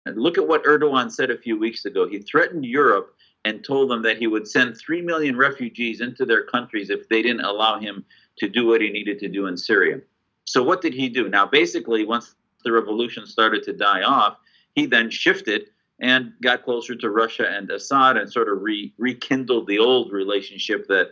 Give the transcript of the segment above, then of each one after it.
And look at what Erdogan said a few weeks ago. He threatened Europe and told them that he would send 3 million refugees into their countries if they didn't allow him to do what he needed to do in Syria. So what did he do? Now, basically, once the revolution started to die off, he then shifted and got closer to Russia and Assad and sort of rekindled the old relationship that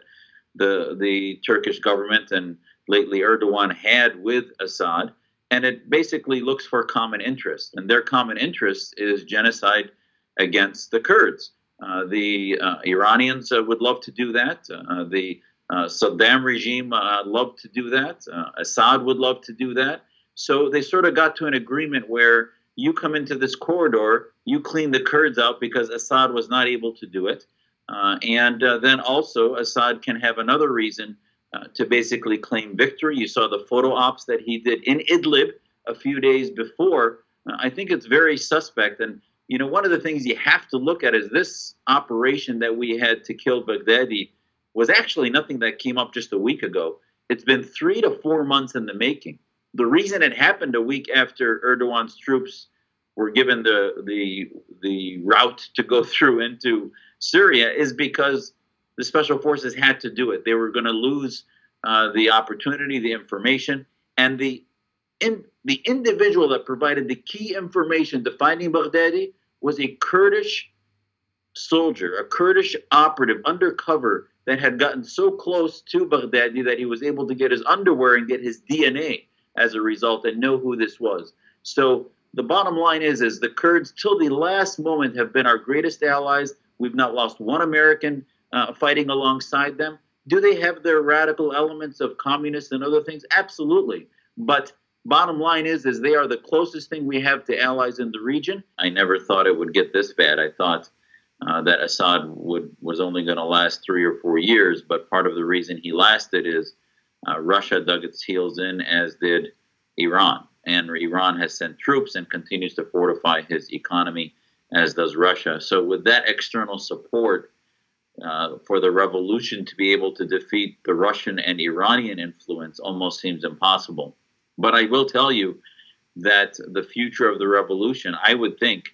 the Turkish government and lately Erdogan had with Assad. And it basically looks for common interest. And their common interest is genocide against the Kurds. The Iranians would love to do that. The Saddam regime loved to do that. Assad would love to do that. So they sort of got to an agreement where you come into this corridor, you clean the Kurds out because Assad was not able to do it. And then also Assad can have another reason to basically claim victory. You saw the photo ops that he did in Idlib a few days before. I think it's very suspect. And, you know, one of the things you have to look at is this operation that we had to kill Baghdadi was actually nothing that came up just a week ago. It's been 3 to 4 months in the making. The reason it happened a week after Erdogan's troops were given the route to go through into Syria is because the special forces had to do it. They were going to lose the opportunity, the information, and the individual that provided the key information to finding Baghdadi was a Kurdish soldier, a Kurdish operative undercover that had gotten so close to Baghdadi that he was able to get his underwear and get his DNA as a result and know who this was. So the bottom line is the Kurds till the last moment have been our greatest allies. We've not lost one American fighting alongside them. Do they have their radical elements of communists and other things? Absolutely. But bottom line is they are the closest thing we have to allies in the region. I never thought it would get this bad. I thought that Assad was only going to last 3 or 4 years, but part of the reason he lasted is Russia dug its heels in, as did Iran. And Iran has sent troops and continues to fortify his economy, as does Russia. So with that external support for the revolution to be able to defeat the Russian and Iranian influence almost seems impossible. But I will tell you that the future of the revolution, I would think,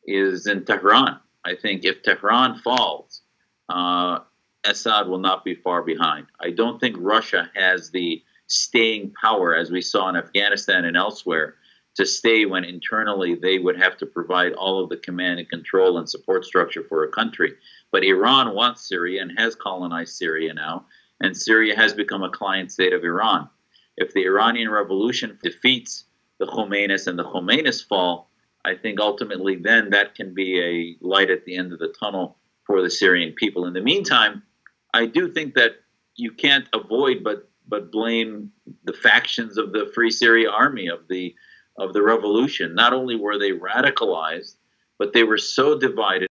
is in Tehran. I think if Tehran falls, Assad will not be far behind. I don't think Russia has the staying power, as we saw in Afghanistan and elsewhere, to stay when internally they would have to provide all of the command and control and support structure for a country. But Iran wants Syria and has colonized Syria now, and Syria has become a client state of Iran. If the Iranian revolution defeats the Khomeinis and the Khomeinis fall, I think ultimately then that can be a light at the end of the tunnel for the Syrian people. In the meantime, I do think that you can't avoid but blame the factions of the Free Syria Army, of the revolution. Not only were they radicalized, but they were so divided